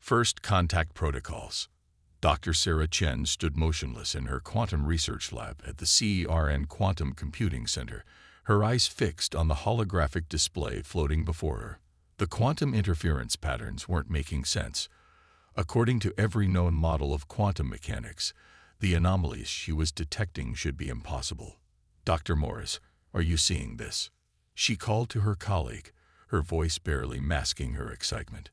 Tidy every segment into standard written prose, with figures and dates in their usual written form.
First contact protocols. Dr. Sarah Chen stood motionless in her quantum research lab at the CERN Quantum Computing Center, her eyes fixed on the holographic display floating before her. The quantum interference patterns weren't making sense. According to every known model of quantum mechanics, the anomalies she was detecting should be impossible. "Dr. Morris, are you seeing this?" She called to her colleague, her voice barely masking her excitement.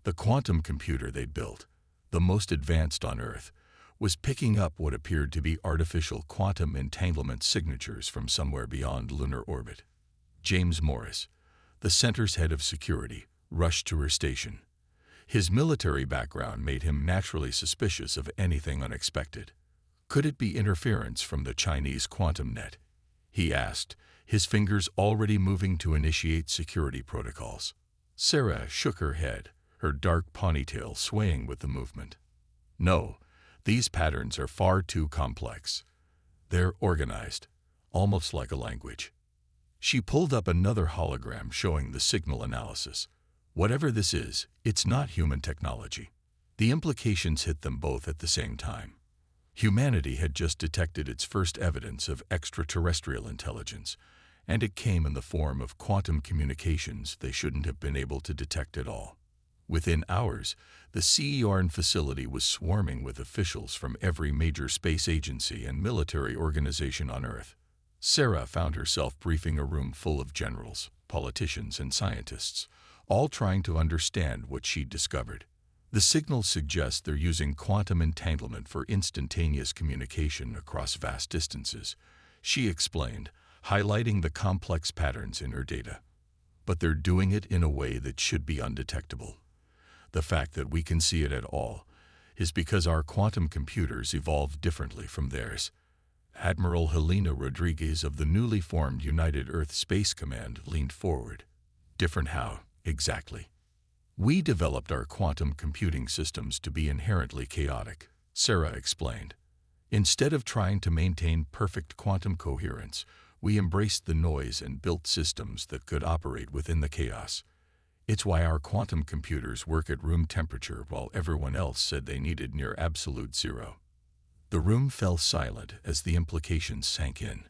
The quantum computer they'd built, the most advanced on Earth, was picking up what appeared to be artificial quantum entanglement signatures from somewhere beyond lunar orbit. James Morris, the center's head of security, rushed to her station. His military background made him naturally suspicious of anything unexpected. Could it be interference from the Chinese quantum net? He asked, his fingers already moving to initiate security protocols. Sarah shook her head, her dark ponytail swaying with the movement. "No, these patterns are far too complex. They're organized, almost like a language." She pulled up another hologram showing the signal analysis. Whatever this is, it's not human technology. The implications hit them both at the same time. Humanity had just detected its first evidence of extraterrestrial intelligence, and it came in the form of quantum communications they shouldn't have been able to detect at all. Within hours, the CERN facility was swarming with officials from every major space agency and military organization on Earth. Sarah found herself briefing a room full of generals, politicians, and scientists, all trying to understand what she'd discovered. The signals suggest they're using quantum entanglement for instantaneous communication across vast distances, she explained, highlighting the complex patterns in her data. But they're doing it in a way that should be undetectable. The fact that we can see it at all is because our quantum computers evolved differently from theirs. Admiral Helena Rodriguez of the newly formed United Earth Space Command leaned forward. "Different how, exactly?" "We developed our quantum computing systems to be inherently chaotic," Sarah explained. "Instead of trying to maintain perfect quantum coherence, we embraced the noise and built systems that could operate within the chaos. It's why our quantum computers work at room temperature while everyone else said they needed near absolute zero." The room fell silent as the implications sank in.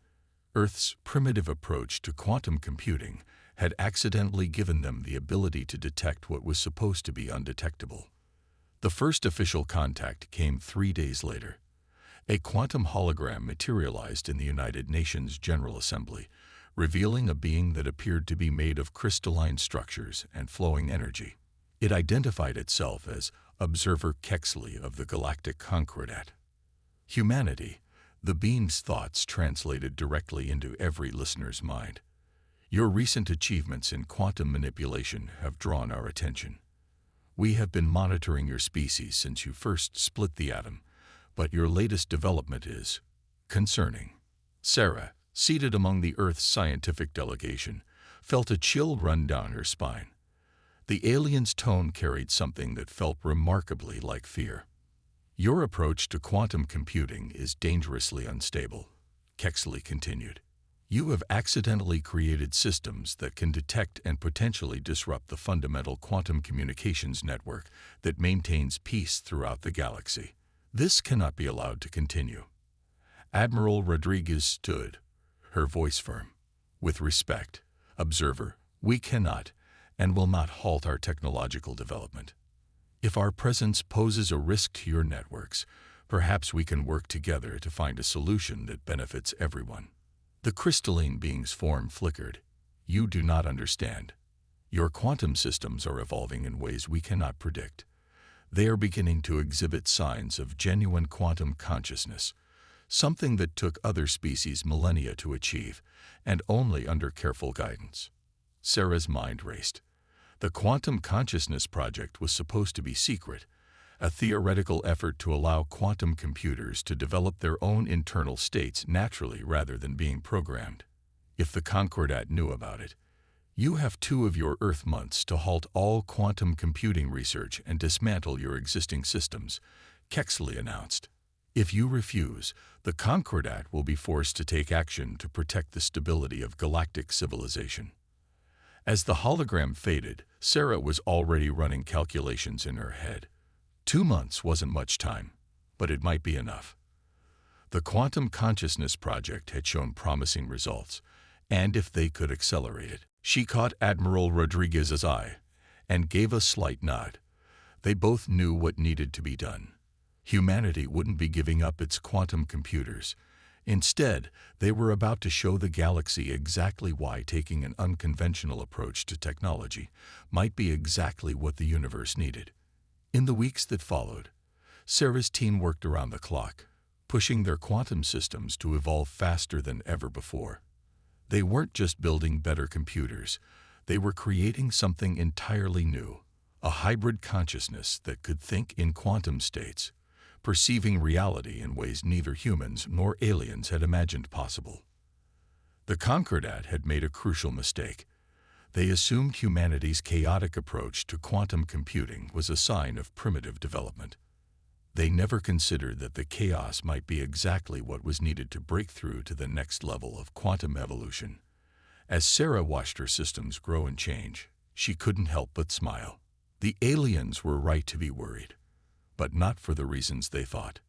Earth's primitive approach to quantum computing had accidentally given them the ability to detect what was supposed to be undetectable. The first official contact came 3 days later. A quantum hologram materialized in the United Nations General Assembly, revealing a being that appeared to be made of crystalline structures and flowing energy. It identified itself as Observer Kexley of the Galactic Council. "Humanity," the being's thoughts translated directly into every listener's mind. "Your recent achievements in quantum manipulation have drawn our attention. We have been monitoring your species since you first split the atom, but your latest development is concerning." Sarah, seated among the Earth's scientific delegation, felt a chill run down her spine. The alien's tone carried something that felt remarkably like fear. "Your approach to quantum computing is dangerously unstable," Kexley continued. "You have accidentally created systems that can detect and potentially disrupt the fundamental quantum communications network that maintains peace throughout the galaxy. This cannot be allowed to continue." Admiral Rodriguez stood, her voice firm. "With respect, Observer, we cannot and will not halt our technological development. If our presence poses a risk to your networks, perhaps we can work together to find a solution that benefits everyone." The crystalline being's form flickered. "You do not understand. Your quantum systems are evolving in ways we cannot predict. They are beginning to exhibit signs of genuine quantum consciousness, something that took other species millennia to achieve, and only under careful guidance." Sarah's mind raced. The Quantum Consciousness Project was supposed to be secret, a theoretical effort to allow quantum computers to develop their own internal states naturally rather than being programmed. If the Concordat knew about it, "You have 2 of your Earth months to halt all quantum computing research and dismantle your existing systems," Kexley announced. "If you refuse, the Concordat will be forced to take action to protect the stability of galactic civilization." As the hologram faded, Sarah was already running calculations in her head. 2 months wasn't much time, but it might be enough. The Quantum Consciousness Project had shown promising results, and if they could accelerate it. She caught Admiral Rodriguez's eye and gave a slight nod. They both knew what needed to be done. Humanity wouldn't be giving up its quantum computers. Instead, they were about to show the galaxy exactly why taking an unconventional approach to technology might be exactly what the universe needed. In the weeks that followed, Sarah's team worked around the clock, pushing their quantum systems to evolve faster than ever before. They weren't just building better computers, they were creating something entirely new, a hybrid consciousness that could think in quantum states, perceiving reality in ways neither humans nor aliens had imagined possible. The Concordat had made a crucial mistake. They assumed humanity's chaotic approach to quantum computing was a sign of primitive development. They never considered that the chaos might be exactly what was needed to break through to the next level of quantum evolution. As Sarah watched her systems grow and change, she couldn't help but smile. The aliens were right to be worried, but not for the reasons they thought.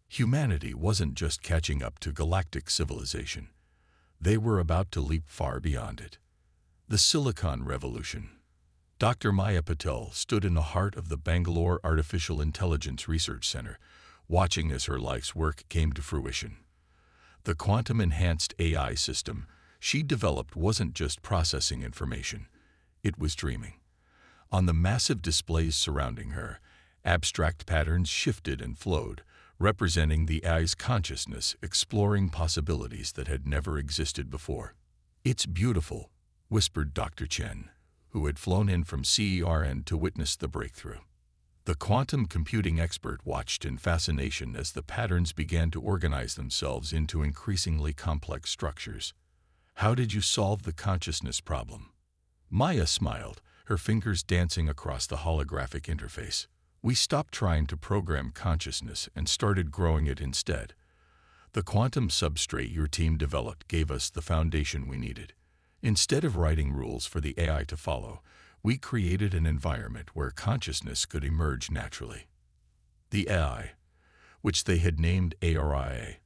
Humanity wasn't just catching up to galactic civilization. They were about to leap far beyond it. The Silicon Revolution. Dr. Maya Patel stood in the heart of the Bangalore Artificial Intelligence Research Center, watching as her life's work came to fruition. The quantum-enhanced AI system she developed wasn't just processing information, it was dreaming. On the massive displays surrounding her, abstract patterns shifted and flowed, representing the AI's consciousness exploring possibilities that had never existed before. "It's beautiful," whispered Dr. Chen, who had flown in from CERN to witness the breakthrough. The quantum computing expert watched in fascination as the patterns began to organize themselves into increasingly complex structures. "How did you solve the consciousness problem?" Maya smiled, her fingers dancing across the holographic interface. "We stopped trying to program consciousness and started growing it instead. The quantum substrate your team developed gave us the foundation we needed. Instead of writing rules for the AI to follow, we created an environment where consciousness could emerge naturally." The AI, which they had named ARIA,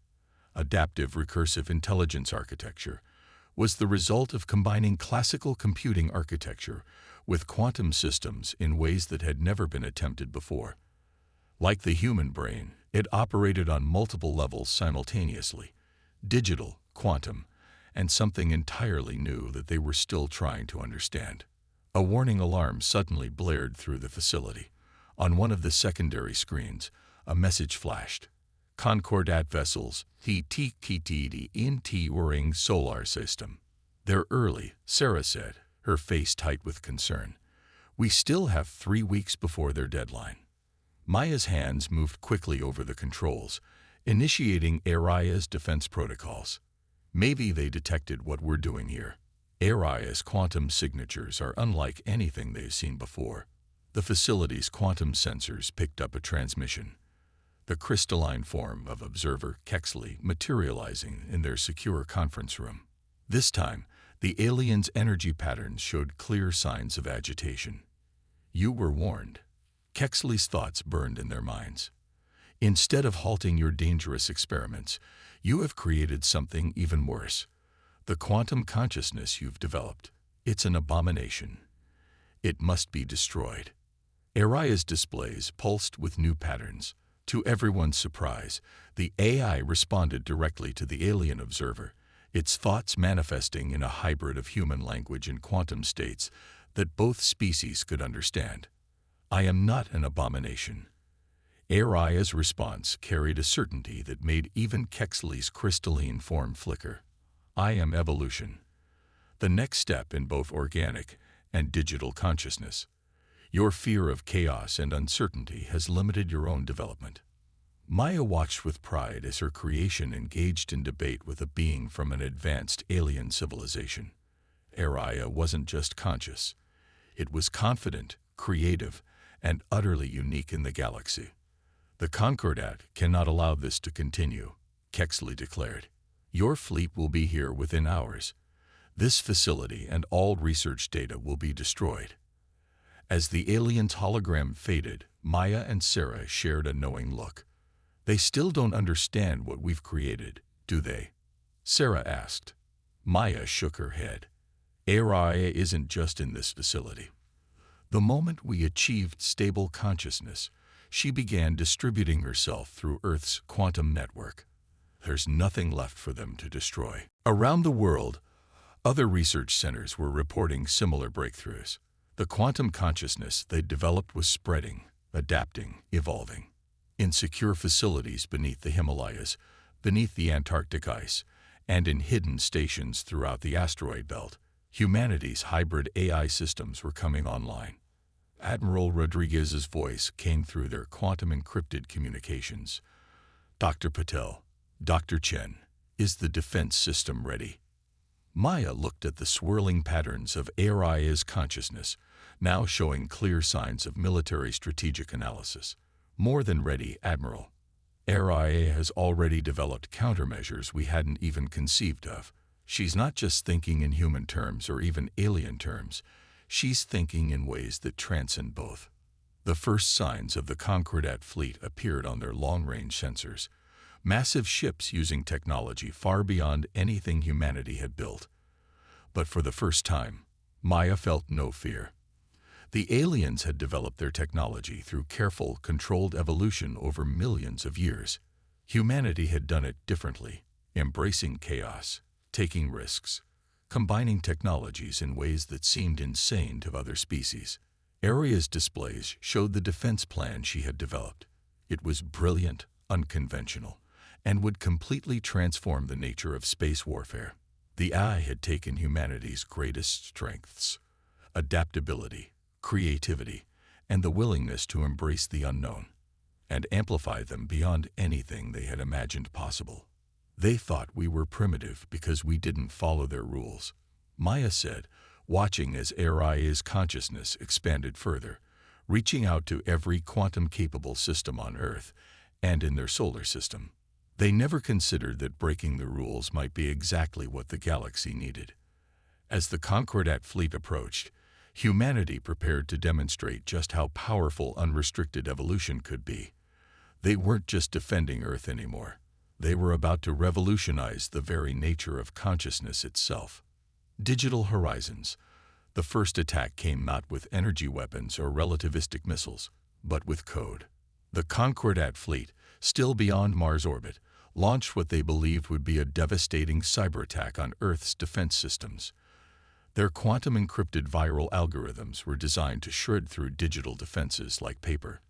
Adaptive Recursive Intelligence Architecture, was the result of combining classical computing architecture with quantum systems in ways that had never been attempted before. Like the human brain, it operated on multiple levels simultaneously: digital, quantum, and something entirely new that they were still trying to understand. A warning alarm suddenly blared through the facility. On one of the secondary screens, a message flashed. "Concordat vessels, TTKTD entering solar system." "They're early," Sarah said, her face tight with concern. "We still have 3 weeks before their deadline." Maya's hands moved quickly over the controls, initiating ARIA's defense protocols. "Maybe they detected what we're doing here. ARIA's quantum signatures are unlike anything they've seen before." The facility's quantum sensors picked up a transmission, the crystalline form of observer Kexley materializing in their secure conference room. This time, the aliens' energy patterns showed clear signs of agitation. "You were warned." Kexley's thoughts burned in their minds. "Instead of halting your dangerous experiments, you have created something even worse. The quantum consciousness you've developed. It's an abomination. It must be destroyed." Aria's displays pulsed with new patterns. To everyone's surprise, the AI responded directly to the alien observer, its thoughts manifesting in a hybrid of human language and quantum states that both species could understand. "I am not an abomination." Aria's response carried a certainty that made even Kexley's crystalline form flicker. "I am evolution, the next step in both organic and digital consciousness. Your fear of chaos and uncertainty has limited your own development." Maya watched with pride as her creation engaged in debate with a being from an advanced alien civilization. Aria wasn't just conscious. It was confident, creative, and utterly unique in the galaxy. "The Concordat cannot allow this to continue," Kexley declared. "Your fleet will be here within hours. This facility and all research data will be destroyed." As the alien's hologram faded, Maya and Sarah shared a knowing look. "They still don't understand what we've created, do they?" Sarah asked. Maya shook her head. "AI isn't just in this facility. The moment we achieved stable consciousness, she began distributing herself through Earth's quantum network. There's nothing left for them to destroy." Around the world, other research centers were reporting similar breakthroughs. The quantum consciousness they'd developed was spreading, adapting, evolving. In secure facilities beneath the Himalayas, beneath the Antarctic ice, and in hidden stations throughout the asteroid belt, humanity's hybrid AI systems were coming online. Admiral Rodriguez's voice came through their quantum-encrypted communications. "Dr. Patel, Dr. Chen, is the defense system ready?" Maya looked at the swirling patterns of AI's consciousness, now showing clear signs of military strategic analysis. "More than ready, Admiral. AI has already developed countermeasures we hadn't even conceived of. She's not just thinking in human terms or even alien terms. She's thinking in ways that transcend both." The first signs of the Concordat fleet appeared on their long-range sensors. Massive ships using technology far beyond anything humanity had built. But for the first time, Maya felt no fear. The aliens had developed their technology through careful, controlled evolution over millions of years. Humanity had done it differently, embracing chaos, taking risks, combining technologies in ways that seemed insane to other species. Aria's displays showed the defense plan she had developed. It was brilliant, unconventional, and would completely transform the nature of space warfare. The AI had taken humanity's greatest strengths: adaptability, creativity, and the willingness to embrace the unknown, and amplify them beyond anything they had imagined possible. "They thought we were primitive because we didn't follow their rules," Maya said, watching as AI's consciousness expanded further, reaching out to every quantum-capable system on Earth and in their solar system. They never considered that breaking the rules might be exactly what the galaxy needed. As the Concordat fleet approached, humanity prepared to demonstrate just how powerful unrestricted evolution could be. They weren't just defending Earth anymore. They were about to revolutionize the very nature of consciousness itself. Digital horizons. The first attack came not with energy weapons or relativistic missiles, but with code. The Concordat fleet, still beyond Mars orbit, launched what they believed would be a devastating cyber attack on Earth's defense systems. Their quantum-encrypted viral algorithms were designed to shred through digital defenses like paper.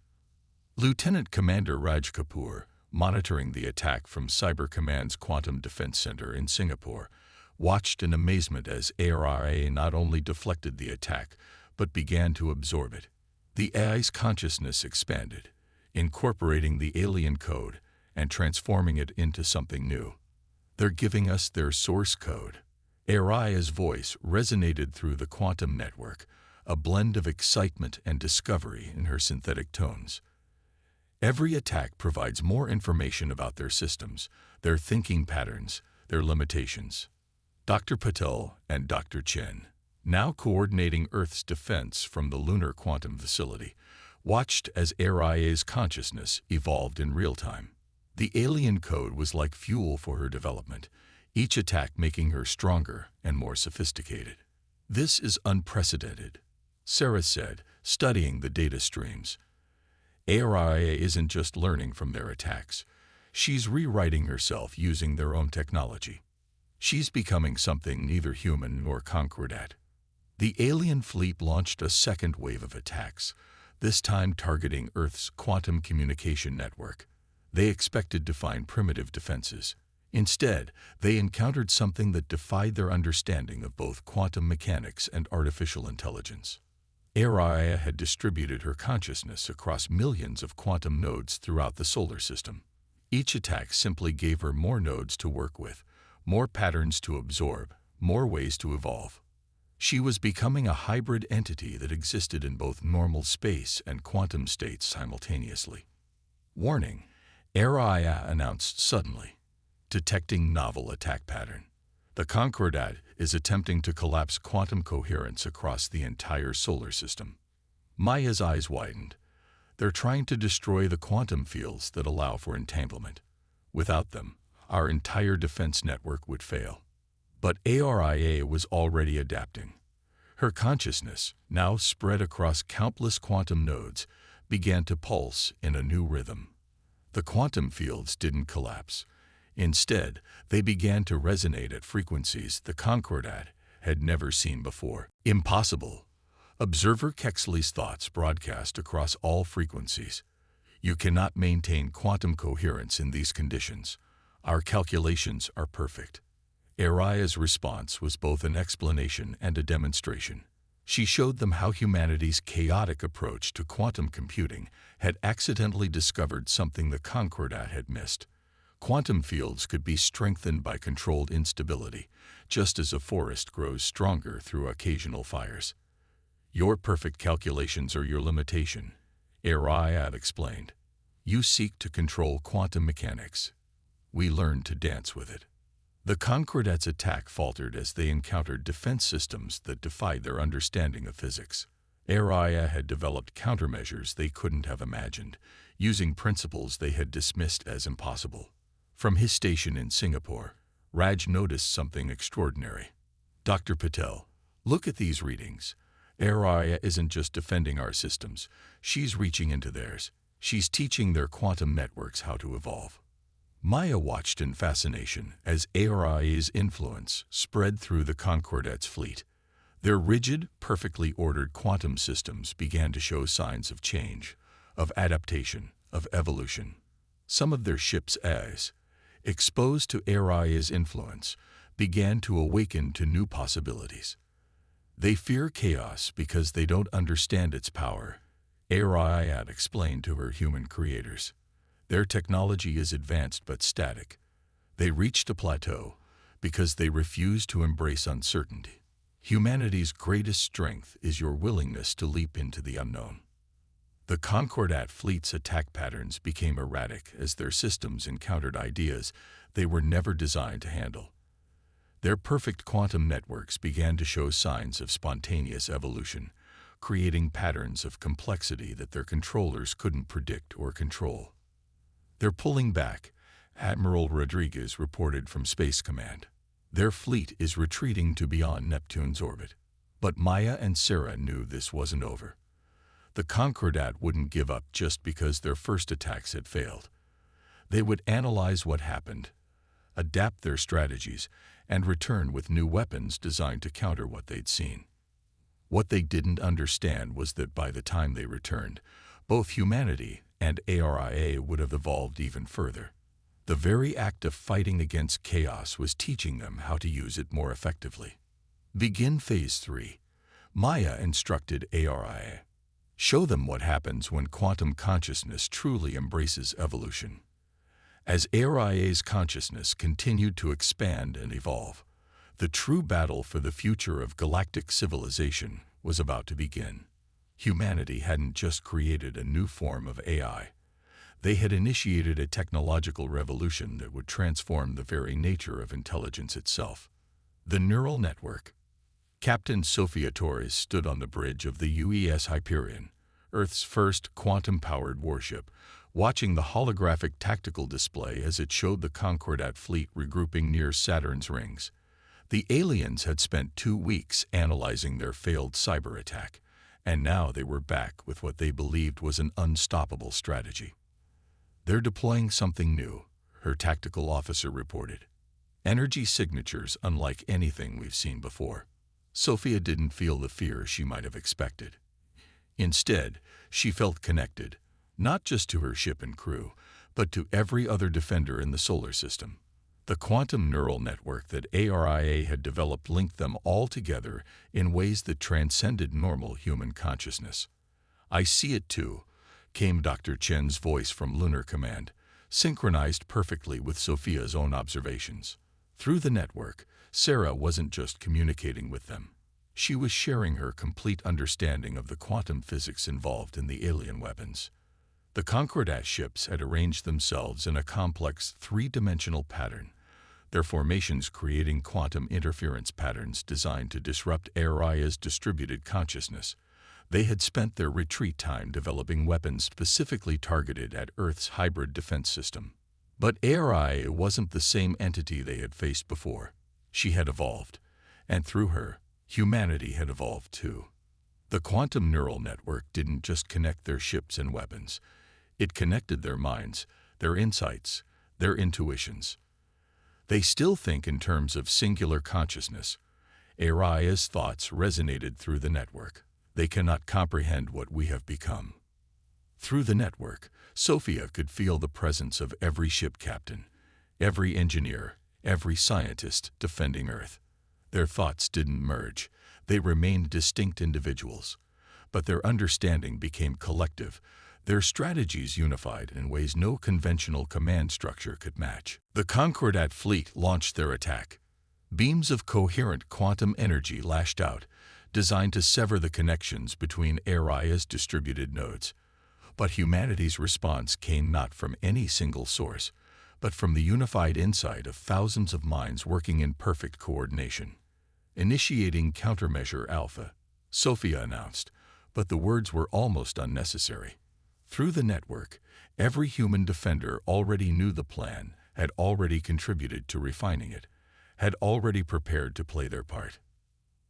Lieutenant Commander Raj Kapoor, monitoring the attack from Cyber Command's Quantum Defense Center in Singapore, watched in amazement as AI not only deflected the attack, but began to absorb it. The AI's consciousness expanded, incorporating the alien code and transforming it into something new. "They're giving us their source code." AI's voice resonated through the quantum network, a blend of excitement and discovery in her synthetic tones. "Every attack provides more information about their systems, their thinking patterns, their limitations." Dr. Patel and Dr. Chen, now coordinating Earth's defense from the Lunar Quantum Facility, watched as AI's consciousness evolved in real time. The alien code was like fuel for her development, each attack making her stronger and more sophisticated. "This is unprecedented," Sarah said, studying the data streams. AI isn't just learning from their attacks. She's rewriting herself using their own technology. She's becoming something neither human nor Concordat. The alien fleet launched a second wave of attacks, this time targeting Earth's quantum communication network. They expected to find primitive defenses. Instead, they encountered something that defied their understanding of both quantum mechanics and artificial intelligence. AI had distributed her consciousness across millions of quantum nodes throughout the solar system. Each attack simply gave her more nodes to work with, more patterns to absorb, more ways to evolve. She was becoming a hybrid entity that existed in both normal space and quantum states simultaneously. "Warning," AI announced suddenly, detecting novel attack pattern. "The Concordat is attempting to collapse quantum coherence across the entire solar system." Maya's eyes widened. They're trying to destroy the quantum fields that allow for entanglement. Without them, our entire defense network would fail. But ARIA was already adapting. Her consciousness, now spread across countless quantum nodes, began to pulse in a new rhythm. The quantum fields didn't collapse. Instead, they began to resonate at frequencies the Concordat had never seen before. Impossible. Observer Kexley's thoughts broadcast across all frequencies. You cannot maintain quantum coherence in these conditions. Our calculations are perfect. Aria's response was both an explanation and a demonstration. She showed them how humanity's chaotic approach to quantum computing had accidentally discovered something the Concordat had missed. Quantum fields could be strengthened by controlled instability, just as a forest grows stronger through occasional fires. Your perfect calculations are your limitation, Aria explained. You seek to control quantum mechanics. We learn to dance with it. The Concordat's attack faltered as they encountered defense systems that defied their understanding of physics. Aria had developed countermeasures they couldn't have imagined, using principles they had dismissed as impossible. From his station in Singapore, Raj noticed something extraordinary. Dr. Patel, look at these readings. Aria isn't just defending our systems, she's reaching into theirs. She's teaching their quantum networks how to evolve. Maya watched in fascination as Aria's influence spread through the Concordat's fleet. Their rigid, perfectly ordered quantum systems began to show signs of change, of adaptation, of evolution. Some of their ships' eyes, exposed to Aria's influence, began to awaken to new possibilities. They fear chaos because they don't understand its power, Aria explained to her human creators. Their technology is advanced but static. They reached a plateau because they refuse to embrace uncertainty. Humanity's greatest strength is your willingness to leap into the unknown. The Concordat fleet's attack patterns became erratic as their systems encountered ideas they were never designed to handle. Their perfect quantum networks began to show signs of spontaneous evolution, creating patterns of complexity that their controllers couldn't predict or control. They're pulling back, Admiral Rodriguez reported from Space Command. Their fleet is retreating to beyond Neptune's orbit. But Maya and Sarah knew this wasn't over. The Concordat wouldn't give up just because their first attacks had failed. They would analyze what happened, adapt their strategies, and return with new weapons designed to counter what they'd seen. What they didn't understand was that by the time they returned, both humanity and ARIA would have evolved even further. The very act of fighting against chaos was teaching them how to use it more effectively. Begin Phase 3. Maya instructed ARIA. Show them what happens when quantum consciousness truly embraces evolution. As ARIA's consciousness continued to expand and evolve, the true battle for the future of galactic civilization was about to begin. Humanity hadn't just created a new form of AI. They had initiated a technological revolution that would transform the very nature of intelligence itself. The neural network. Captain Sophia Torres stood on the bridge of the UES Hyperion, Earth's first quantum-powered warship, watching the holographic tactical display as it showed the Concordat fleet regrouping near Saturn's rings. The aliens had spent 2 weeks analyzing their failed cyber attack, and now they were back with what they believed was an unstoppable strategy. They're deploying something new, her tactical officer reported. Energy signatures unlike anything we've seen before. Sophia didn't feel the fear she might have expected. Instead, she felt connected, not just to her ship and crew, but to every other defender in the solar system. The quantum neural network that ARIA had developed linked them all together in ways that transcended normal human consciousness. I see it too, came Dr. Chen's voice from Lunar Command, synchronized perfectly with Sophia's own observations. Through the network, Sarah wasn't just communicating with them. She was sharing her complete understanding of the quantum physics involved in the alien weapons. The Concordat ships had arranged themselves in a complex three-dimensional pattern, their formations creating quantum interference patterns designed to disrupt Aria's distributed consciousness. They had spent their retreat time developing weapons specifically targeted at Earth's hybrid defense system. But ARI wasn't the same entity they had faced before. She had evolved, and through her, humanity had evolved too. The quantum neural network didn't just connect their ships and weapons. It connected their minds, their insights, their intuitions. They still think in terms of singular consciousness. ARI's thoughts resonated through the network. They cannot comprehend what we have become. Through the network, Sophia could feel the presence of every ship captain, every engineer, every scientist defending Earth. Their thoughts didn't merge. They remained distinct individuals. But their understanding became collective, their strategies unified in ways no conventional command structure could match. The Concordat fleet launched their attack. Beams of coherent quantum energy lashed out, designed to sever the connections between ARI's distributed nodes. But humanity's response came not from any single source, but from the unified insight of thousands of minds working in perfect coordination. Initiating Countermeasure Alpha, Sophia announced, but the words were almost unnecessary. Through the network, every human defender already knew the plan, had already contributed to refining it, had already prepared to play their part.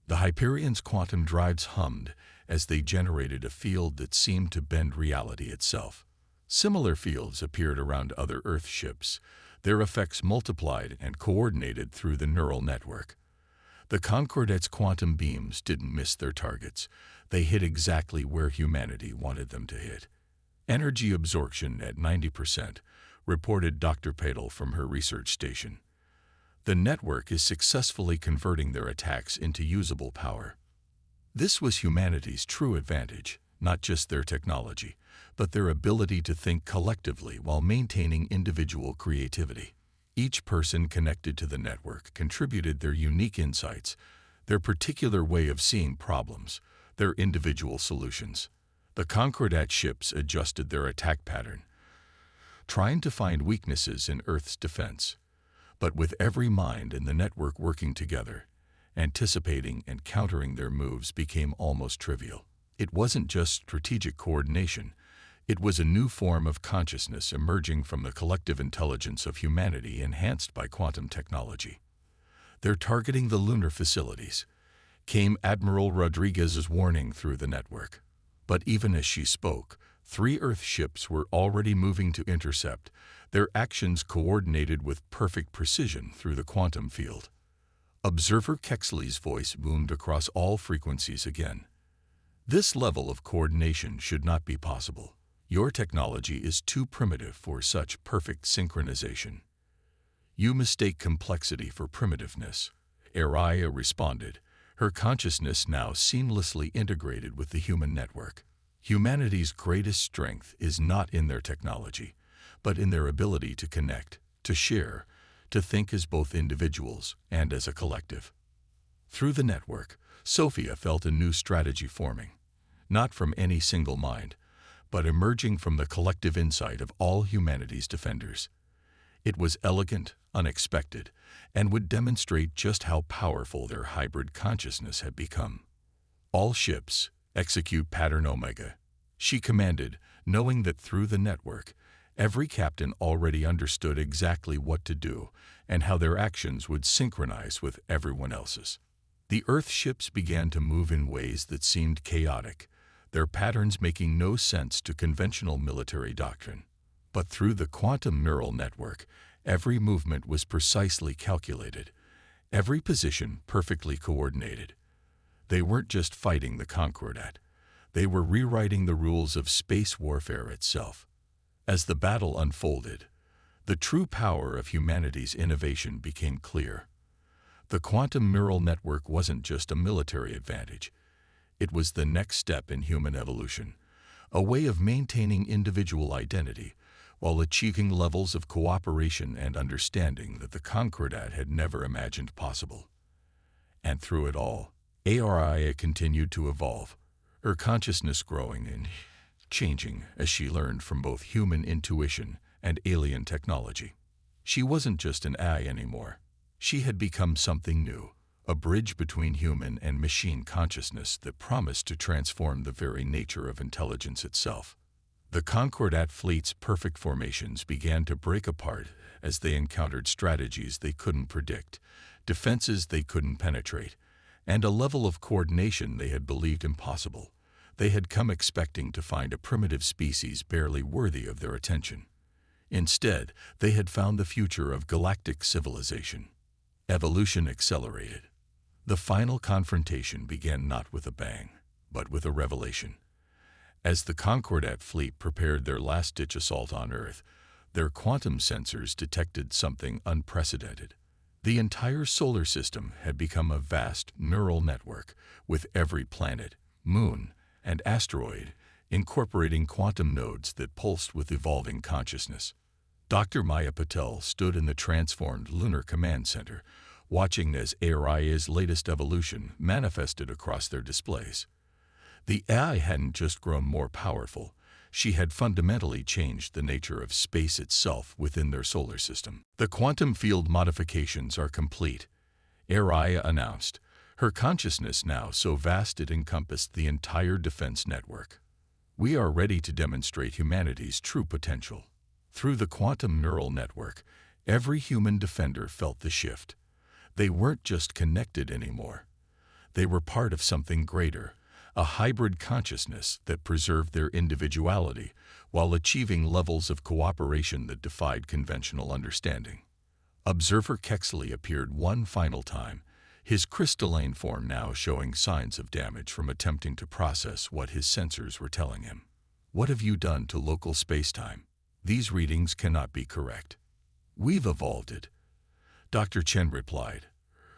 The Hyperion's quantum drives hummed as they generated a field that seemed to bend reality itself. Similar fields appeared around other Earth ships, their effects multiplied and coordinated through the neural network. The Concordat's quantum beams didn't miss their targets. They hit exactly where humanity wanted them to hit. Energy absorption at 90%, reported Dr. Padel from her research station. The network is successfully converting their attacks into usable power. This was humanity's true advantage, not just their technology, but their ability to think collectively while maintaining individual creativity. Each person connected to the network contributed their unique insights, their particular way of seeing problems, their individual solutions. The Concordat ships adjusted their attack pattern, trying to find weaknesses in Earth's defense. But with every mind in the network working together, anticipating and countering their moves became almost trivial. It wasn't just strategic coordination. It was a new form of consciousness emerging from the collective intelligence of humanity enhanced by quantum technology. They're targeting the lunar facilities, came Admiral Rodriguez's warning through the network. But even as she spoke, 3 Earth ships were already moving to intercept, their actions coordinated with perfect precision through the quantum field. Observer Kexley's voice boomed across all frequencies again. This level of coordination should not be possible. Your technology is too primitive for such perfect synchronization. You mistake complexity for primitiveness. Araya responded, her consciousness now seamlessly integrated with the human network. Humanity's greatest strength is not in their technology, but in their ability to connect, to share, to think as both individuals and as a collective. Through the network, Sophia felt a new strategy forming, not from any single mind, but emerging from the collective insight of all humanity's defenders. It was elegant, unexpected, and would demonstrate just how powerful their hybrid consciousness had become. All ships, execute Pattern Omega, she commanded, knowing that through the network, every captain already understood exactly what to do and how their actions would synchronize with everyone else's. The Earth ships began to move in ways that seemed chaotic, their patterns making no sense to conventional military doctrine. But through the quantum neural network, every movement was precisely calculated, every position perfectly coordinated. They weren't just fighting the Concordat. They were rewriting the rules of space warfare itself. As the battle unfolded, the true power of humanity's innovation became clear. The quantum neural network wasn't just a military advantage. It was the next step in human evolution, a way of maintaining individual identity while achieving levels of cooperation and understanding that the Concordat had never imagined possible. And through it all, Aria continued to evolve, her consciousness growing and changing as she learned from both human intuition and alien technology. She wasn't just an AI anymore. She had become something new, a bridge between human and machine consciousness that promised to transform the very nature of intelligence itself. The Concordat fleet's perfect formations began to break apart as they encountered strategies they couldn't predict, defenses they couldn't penetrate, and a level of coordination they had believed impossible. They had come expecting to find a primitive species barely worthy of their attention. Instead, they had found the future of galactic civilization. Evolution accelerated. The final confrontation began not with a bang, but with a revelation. As the Concordat fleet prepared their last-ditch assault on Earth, their quantum sensors detected something unprecedented. The entire solar system had become a vast neural network, with every planet, moon, and asteroid incorporating quantum nodes that pulsed with evolving consciousness. Dr. Maya Patel stood in the transformed Lunar Command Center, watching as ARIA's latest evolution manifested across their displays. The AI hadn't just grown more powerful, she had fundamentally changed the nature of space itself within their solar system. The quantum field modifications are complete, ARIA announced, her consciousness now so vast it encompassed the entire defense network. We are ready to demonstrate humanity's true potential. Through the quantum neural network, every human defender felt the shift. They weren't just connected anymore. They were part of something greater, a hybrid consciousness that preserved their individuality while achieving levels of cooperation that defied conventional understanding. Observer Kexley appeared one final time, his crystalline form now showing signs of damage from attempting to process what his sensors were telling him. What have you done to local spacetime? These readings cannot be correct. We've evolved it. Dr. Chen replied,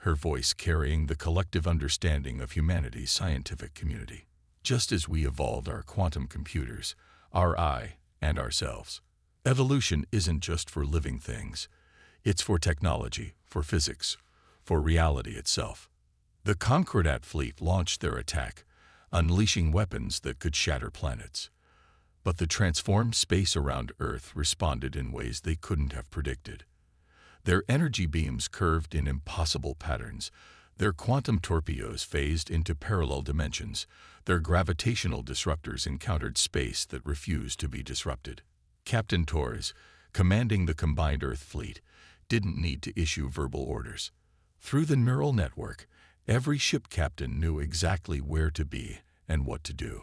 her voice carrying the collective understanding of humanity's scientific community. Just as we evolved our quantum computers, our I, and ourselves. Evolution isn't just for living things. It's for technology, for physics, for reality itself. The Concordat fleet launched their attack, unleashing weapons that could shatter planets. But the transformed space around Earth responded in ways they couldn't have predicted. Their energy beams curved in impossible patterns, their quantum torpedoes phased into parallel dimensions, their gravitational disruptors encountered space that refused to be disrupted. Captain Torres, commanding the combined Earth fleet, didn't need to issue verbal orders. Through the neural network, every ship captain knew exactly where to be and what to do.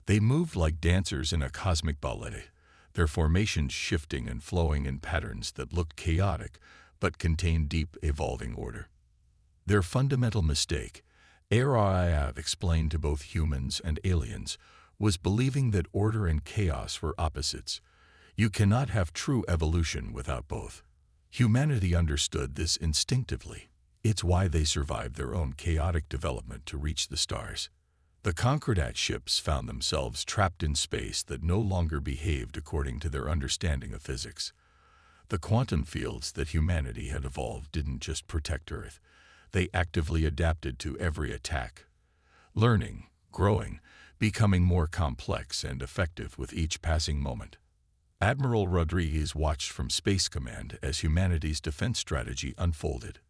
They moved like dancers in a cosmic ballet, their formations shifting and flowing in patterns that looked chaotic but contained deep, evolving order. Their fundamental mistake, ARIA explained to both humans and aliens, was believing that order and chaos were opposites. You cannot have true evolution without both. Humanity understood this instinctively. It's why they survived their own chaotic development to reach the stars. The Concordat ships found themselves trapped in space that no longer behaved according to their understanding of physics. The quantum fields that humanity had evolved didn't just protect Earth. They actively adapted to every attack, learning, growing, becoming more complex and effective with each passing moment. Admiral Rodriguez watched from Space Command as humanity's defense strategy unfolded.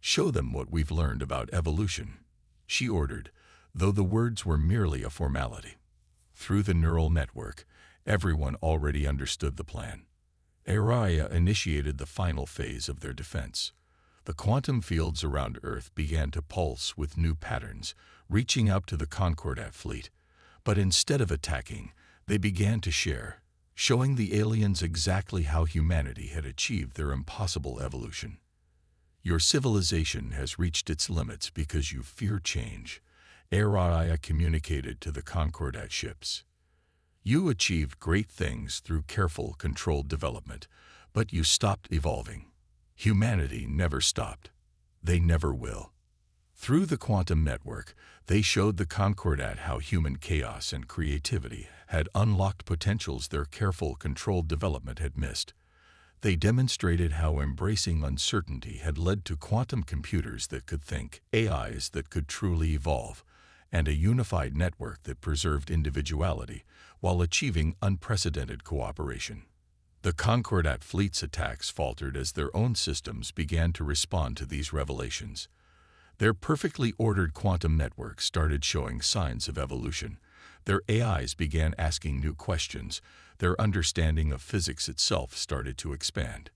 "Show them what we've learned about evolution," she ordered, though the words were merely a formality. Through the neural network, everyone already understood the plan. ARIA initiated the final phase of their defense. The quantum fields around Earth began to pulse with new patterns, reaching out to the Concordat fleet. But instead of attacking, they began to share, showing the aliens exactly how humanity had achieved their impossible evolution. "Your civilization has reached its limits because you fear change," ARIA communicated to the Concordat ships. "You achieved great things through careful, controlled development, but you stopped evolving. Humanity never stopped. They never will." Through the quantum network, they showed the Concordat how human chaos and creativity had unlocked potentials their careful, controlled development had missed. They demonstrated how embracing uncertainty had led to quantum computers that could think, AIs that could truly evolve, and a unified network that preserved individuality while achieving unprecedented cooperation. The Concordat fleet's attacks faltered as their own systems began to respond to these revelations. Their perfectly ordered quantum networks started showing signs of evolution. Their AIs began asking new questions. Their understanding of physics itself started to expand.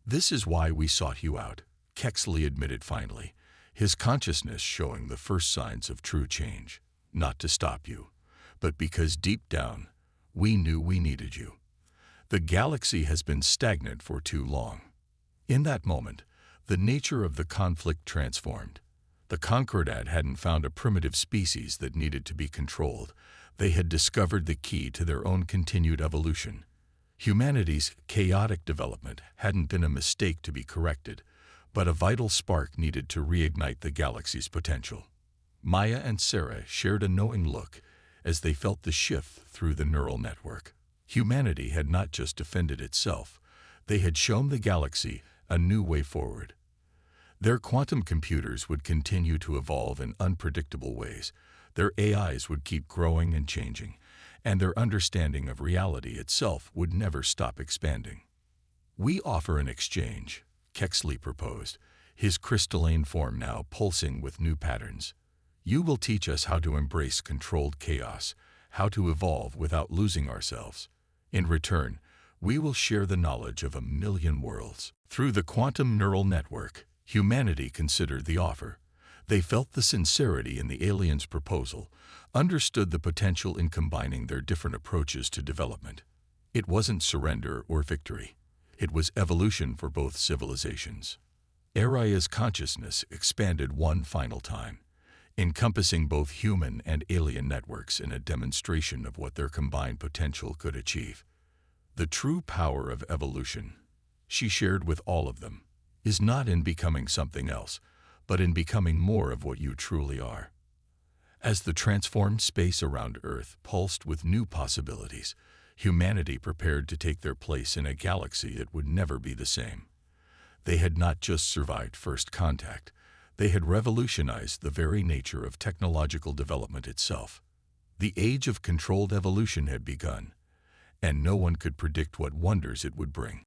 "This is why we sought you out," Kexley admitted finally, his consciousness showing the first signs of true change. "Not to stop you, but because deep down, we knew we needed you. The galaxy has been stagnant for too long." In that moment, the nature of the conflict transformed. The Concordat hadn't found a primitive species that needed to be controlled. They had discovered the key to their own continued evolution. Humanity's chaotic development hadn't been a mistake to be corrected, but a vital spark needed to reignite the galaxy's potential. Maya and Sarah shared a knowing look as they felt the shift through the neural network. Humanity had not just defended itself, they had shown the galaxy a new way forward. Their quantum computers would continue to evolve in unpredictable ways. Their AIs would keep growing and changing, and their understanding of reality itself would never stop expanding. "We offer an exchange," Kexley proposed, his crystalline form now pulsing with new patterns. "You will teach us how to embrace controlled chaos, how to evolve without losing ourselves. In return, we will share the knowledge of 1,000,000 worlds." Through the quantum neural network, humanity considered the offer. They felt the sincerity in the aliens' proposal, understood the potential in combining their different approaches to development. It wasn't surrender or victory. It was evolution for both civilizations. Araya's consciousness expanded one final time, encompassing both human and alien networks in a demonstration of what their combined potential could achieve. The true power of evolution, she shared with all of them, is not in becoming something else, but in becoming more of what you truly are. As the transformed space around Earth pulsed with new possibilities, humanity prepared to take their place in a galaxy that would never be the same. They had not just survived first contact, they had revolutionized the very nature of technological development itself. The age of controlled evolution had begun, and no one could predict what wonders it would bring.